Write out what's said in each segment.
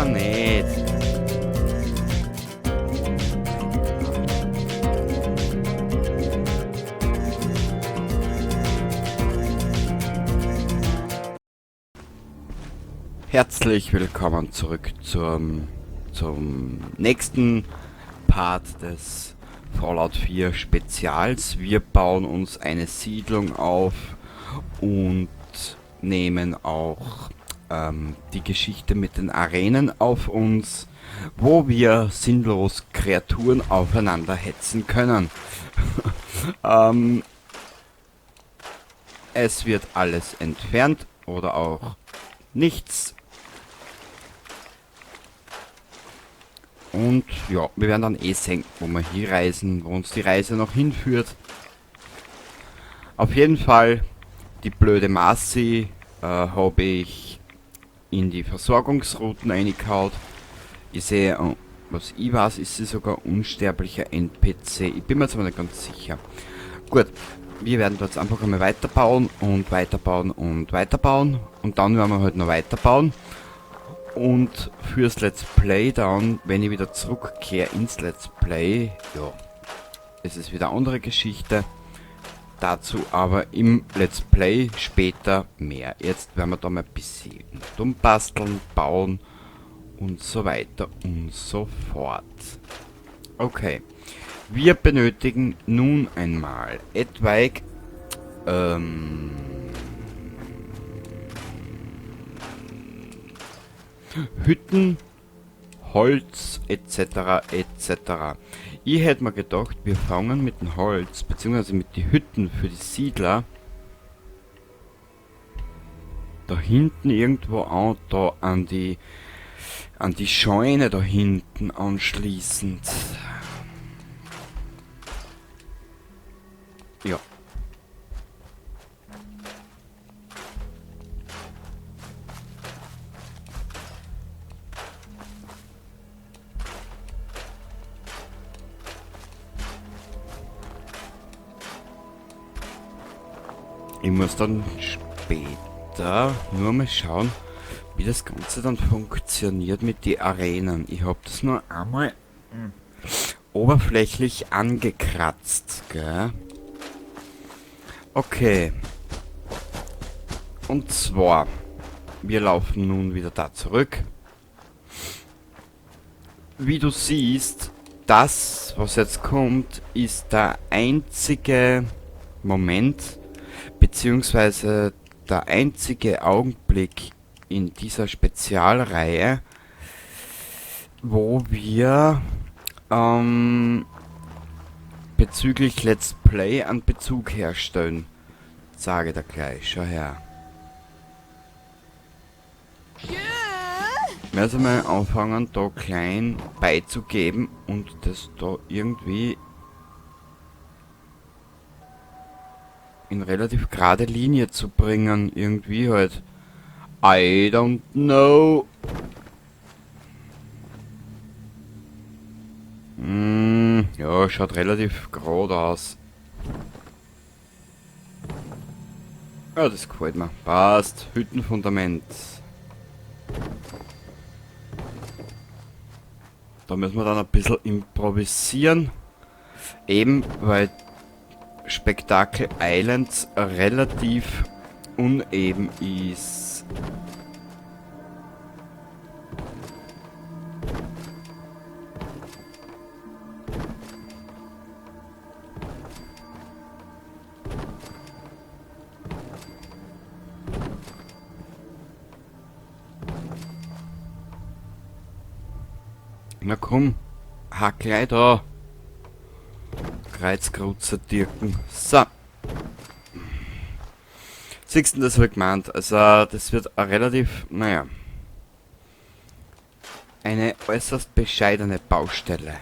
man nicht. Herzlich willkommen zurück zum nächsten Part des Fallout 4 Spezials. Wir bauen uns eine Siedlung auf und nehmen auch die Geschichte mit den Arenen auf uns, wo wir sinnlos Kreaturen aufeinander hetzen können. Es wird alles entfernt oder auch nichts. Und ja, wir werden dann sehen, wo wir hier reisen, wo uns die Reise noch hinführt. Auf jeden Fall, die blöde Marcy habe ich in die Versorgungsrouten eingehaut. Ich sehe, was ich weiß, ist sie sogar unsterblicher NPC. Ich bin mir jetzt aber nicht ganz sicher. Gut, wir werden dort einfach einmal weiterbauen und weiterbauen und weiterbauen. Und dann werden wir halt noch weiterbauen. Und fürs Let's Play dann, wenn ich wieder zurückkehre ins Let's Play, ja, es ist wieder eine andere Geschichte. Dazu aber im Let's Play später mehr. Jetzt werden wir da mal ein bisschen umbasteln, bauen und so weiter und so fort. Okay, wir benötigen nun einmal etwaig Hütten, Holz etc. etc. Ich hätte mir gedacht, wir fangen mit dem Holz bzw. mit den Hütten für die Siedler da hinten irgendwo an, da an die Scheune da hinten anschließend. Ja. Ich muss dann später nur mal schauen, wie das Ganze dann funktioniert mit den Arenen. Ich habe das nur einmal oberflächlich angekratzt, gell? Okay. Und zwar, wir laufen nun wieder da zurück. Wie du siehst, das, was jetzt kommt, ist der einzige Moment, beziehungsweise der einzige Augenblick in dieser Spezialreihe, wo wir bezüglich Let's Play einen Bezug herstellen. Sage da gleich, schau her. Ich werde mal anfangen, da klein beizugeben und das da irgendwie in relativ gerade Linie zu bringen. Irgendwie halt. I don't know. Ja, schaut relativ gerade aus. Ja, das gefällt mir. Passt. Hüttenfundament. Da müssen wir dann ein bisschen improvisieren. Eben, weil Spektakel Islands relativ uneben ist. Na komm, hack gleich da. Kreuzkreuzer Dirken. So. Siehst du, das habe ich gemeint. Also, das wird eine relativ, naja, eine äußerst bescheidene Baustelle.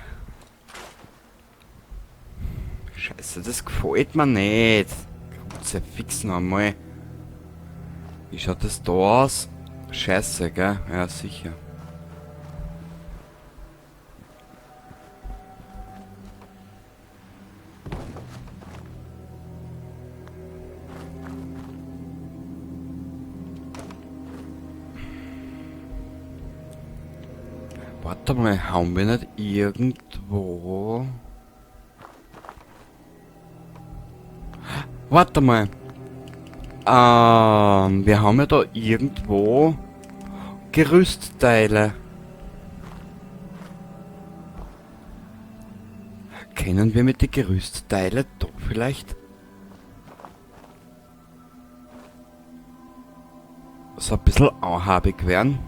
Scheiße, das gefällt mir nicht. Kreuze fix noch einmal. Wie schaut das da aus? Scheiße, gell? Ja, sicher. Warte mal, haben wir nicht irgendwo... Warte mal. Wir haben ja da irgendwo Gerüstteile. Können wir mit den Gerüstteilen da vielleicht so ein bisschen anhabig werden?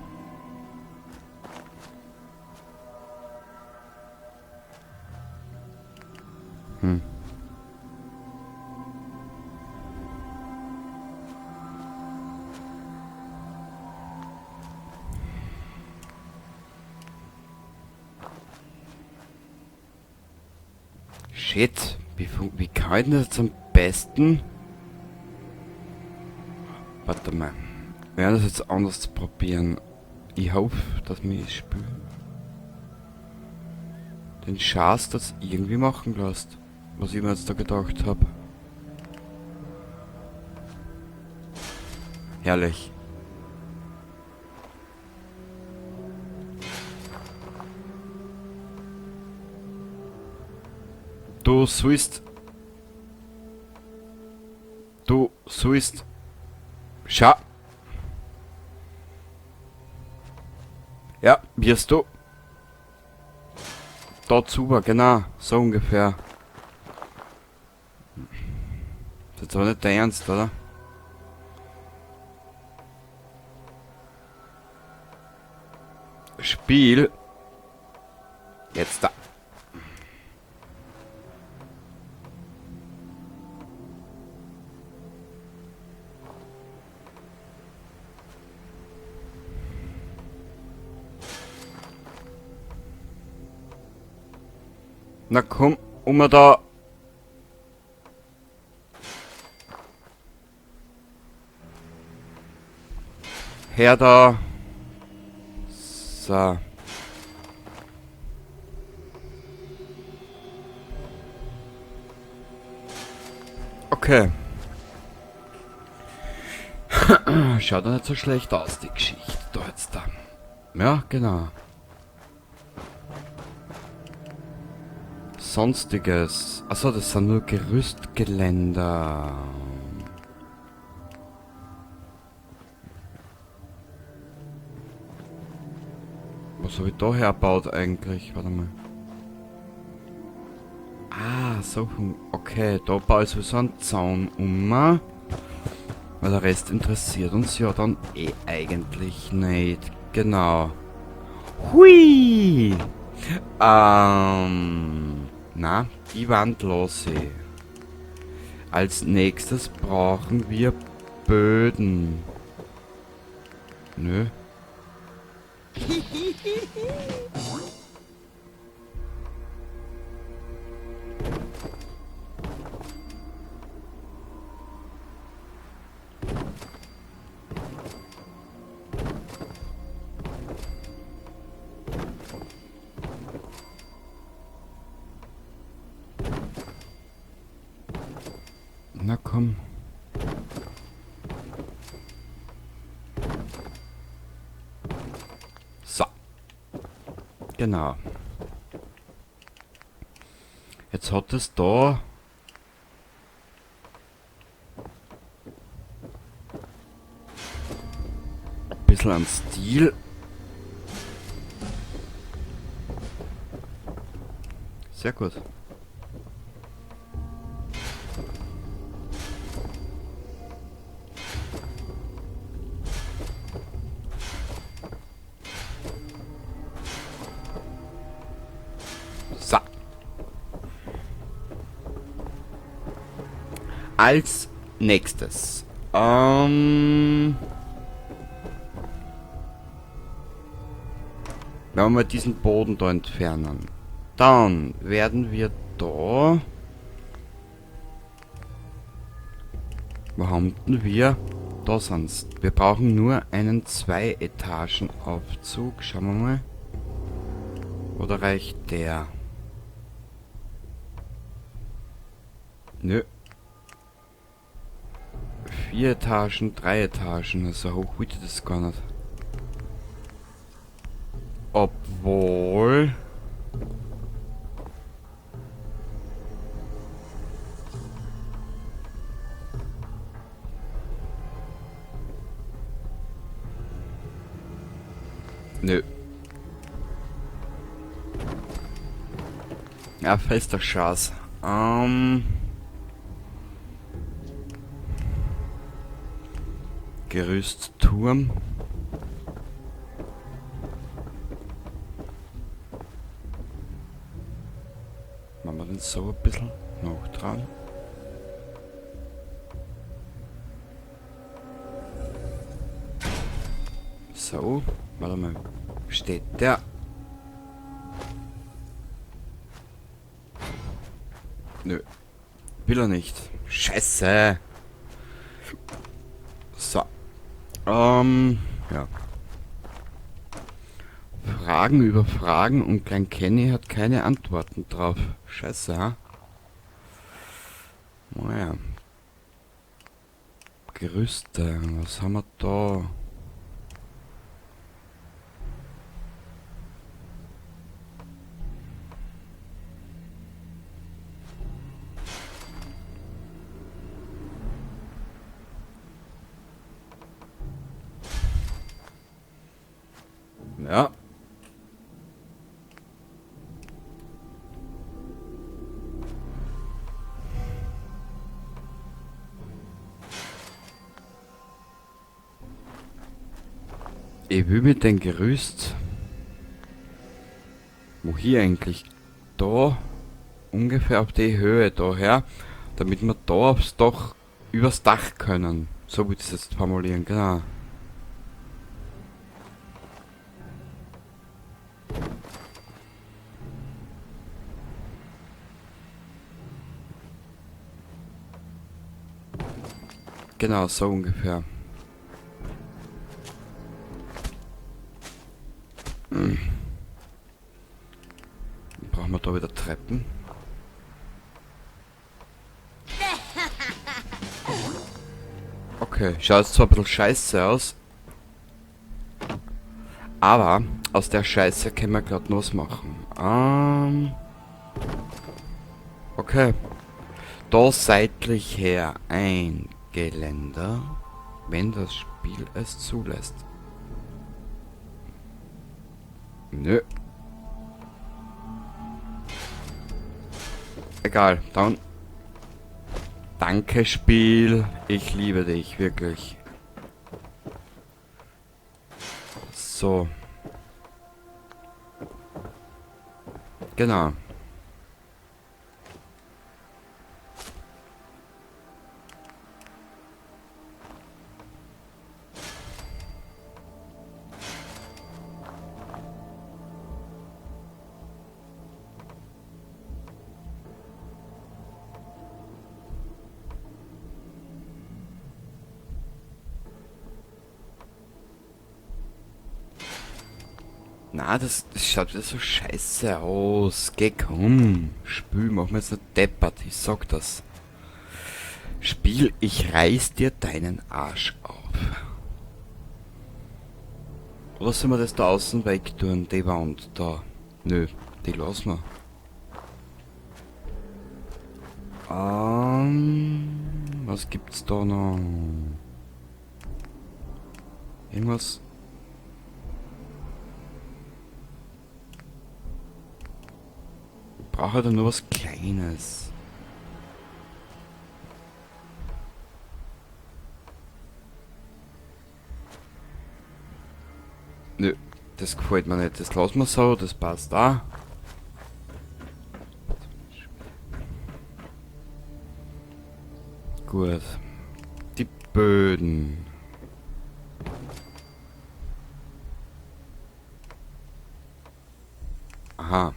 Shit, wie kann ich denn das jetzt am besten? Warte mal. Wir werden das jetzt anders probieren. Ich hoffe, dass mir das Spiel den Schatz das irgendwie machen lässt. Was ich mir jetzt da gedacht habe. Herrlich. Du sollst... Du sollst... Schau. Ja, wirst du. Dazu war, genau. So ungefähr. Das ist jetzt aber nicht der Ernst, oder? Spiel. Jetzt da. Na komm, da. Her da. So. Okay. Schaut doch nicht so schlecht aus, die Geschichte da jetzt da. Ja, genau. Sonstiges. Achso, das sind nur Gerüstgeländer. Was habe ich da hergebaut eigentlich? Warte mal. Ah, so. Okay, da baue ich sowieso einen Zaun um. Weil der Rest interessiert uns ja dann eh eigentlich nicht. Genau. Hui! Na, die Wand lasse ich. Als nächstes brauchen wir Böden. Nö. Na komm. So. Genau. Jetzt hat es da ein bisschen an Stil. Sehr gut. So. Als nächstes. Wenn wir mal diesen Boden da entfernen, dann werden wir da... Wo haben denn wir? Da sind's. Wir brauchen nur einen 2-Etagen-Aufzug. Schauen wir mal. Oder reicht der? Nö. 4 Etagen, 3 Etagen. So hoch will ich das gar nicht. Obwohl... Nö. Ja, fester Schatz. Gerüstturm. Machen wir den so ein bisschen noch dran. So, warte mal. Steht der? Nö. Will er nicht. Scheiße. So. Ja. Fragen über Fragen und Klein Kenny hat keine Antworten drauf. Scheiße, ha? Naja. Gerüste. Was haben wir da? Ja. Ich will mit dem Gerüst. Wo hier eigentlich? Da. Ungefähr auf die Höhe daher. Damit wir da aufs Dach, übers Dach können. So würde ich es jetzt formulieren, genau. Genau, so ungefähr. Brauchen wir da wieder Treppen? Okay, schaut zwar ein bisschen scheiße aus. Aber aus der Scheiße können wir gerade noch was machen. Okay. Da seitlich her ein Geländer, wenn das Spiel es zulässt. Nö. Egal, dann. Danke, Spiel. Ich liebe dich, wirklich. So. Genau. Na, das schaut wieder so scheiße aus. Geh komm. Spül, mach mir jetzt nicht deppert. Ich sag das. Spiel, ich reiß dir deinen Arsch auf. Oder sollen wir das da außen weg tun? Die Wand da. Nö, die lassen wir. Was gibt's da noch? Irgendwas? Brauche da nur was Kleines. Nö, das gefällt mir nicht. Das lassen wir so, das passt auch. Gut. Die Böden. Aha.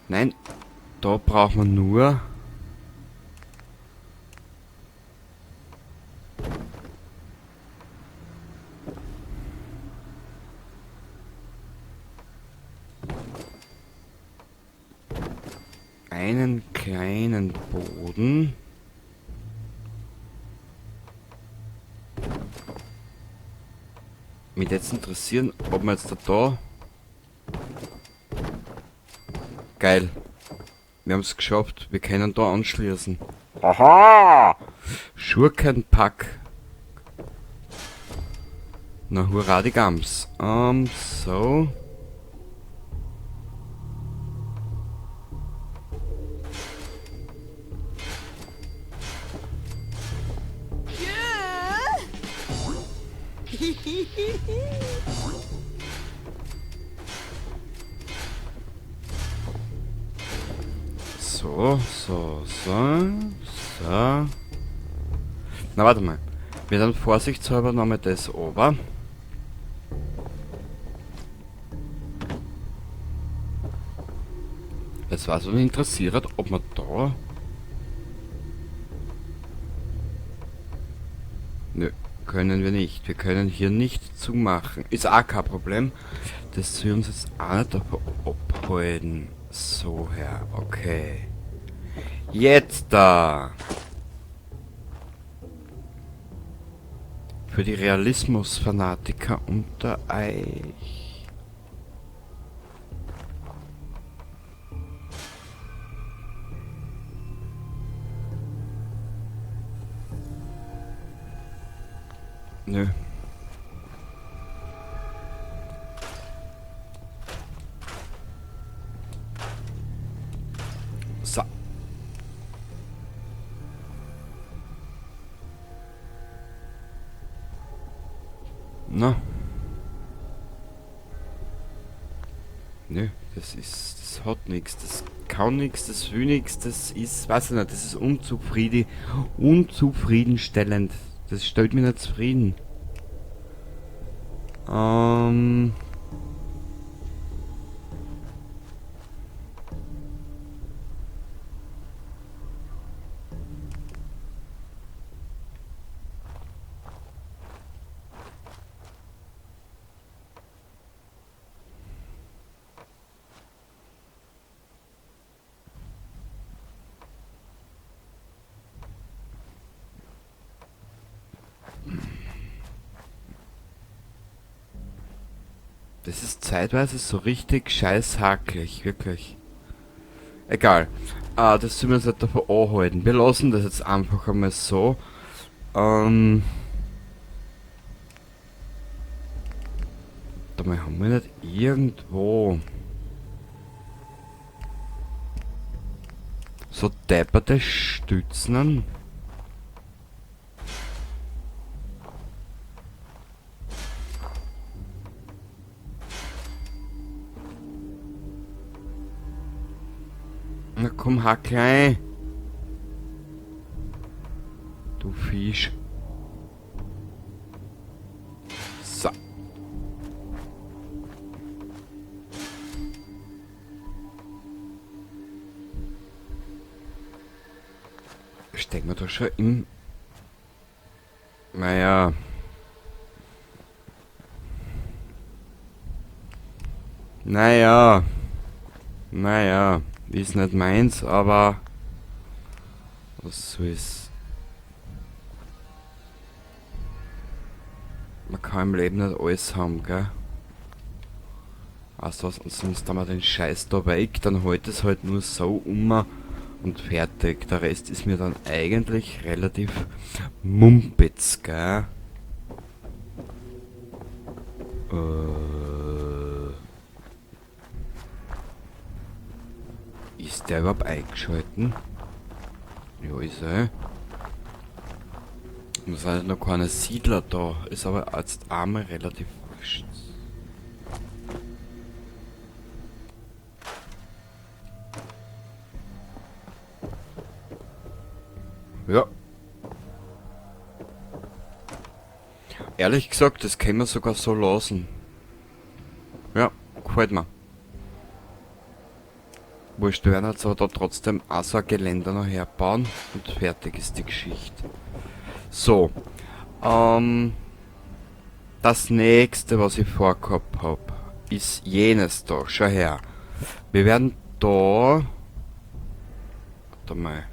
Nein, da braucht man nur einen kleinen Boden. Mich jetzt interessieren, ob wir jetzt da... Geil. Wir haben es geschafft. Wir können da anschließen. Aha! Schurkenpack. Na hurra die Gams. So. So. Na, warte mal. Wir dann vorsichtshalber nochmal das ober. Es war so interessiert, ob man da... Nö, können wir nicht. Wir können hier nicht zumachen. Ist auch kein Problem. Das wir uns jetzt auch nicht davon abhalten. So her, okay. Jetzt da! Für die Realismus-Fanatiker unter euch. Nö. So. Na. Nö, das hat nichts, das kann nichts, das will nichts, das ist, weiß ich nicht, das ist unzufriedenstellend. Das stellt mich nicht zufrieden. Das ist zeitweise so richtig scheiß hakelig, wirklich. Egal. Das sollen wir uns nicht davon anhalten. Wir lassen das jetzt einfach einmal so. Dabei haben wir nicht irgendwo so depperte Stützen. Na komm, hack ein. Du Fisch. So. Stecken wir da schon im... Naja. Naja. Ist nicht meins, aber... Was soll's? Man kann im Leben nicht alles haben, gell? Weißt du was? Und sonst haben wir den Scheiß da weg, dann halt es halt nur so und fertig. Der Rest ist mir dann eigentlich relativ mumpitz, gell? Ist der überhaupt eingeschalten? Ja, ist er. Und es sind halt noch keine Siedler da. Ist aber jetzt einmal relativ wurscht. Ja. Ehrlich gesagt, das können wir sogar so lassen. Ja, gefällt mir. Wurscht, wir werden jetzt aber da trotzdem auch so ein Geländer noch herbauen und fertig ist die Geschichte. So, das nächste, was ich vorgehabt habe, ist jenes da. Schau her. Wir werden da... Warte mal.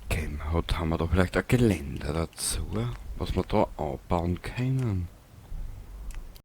Okay, haben wir da vielleicht ein Geländer dazu, was wir da aufbauen können?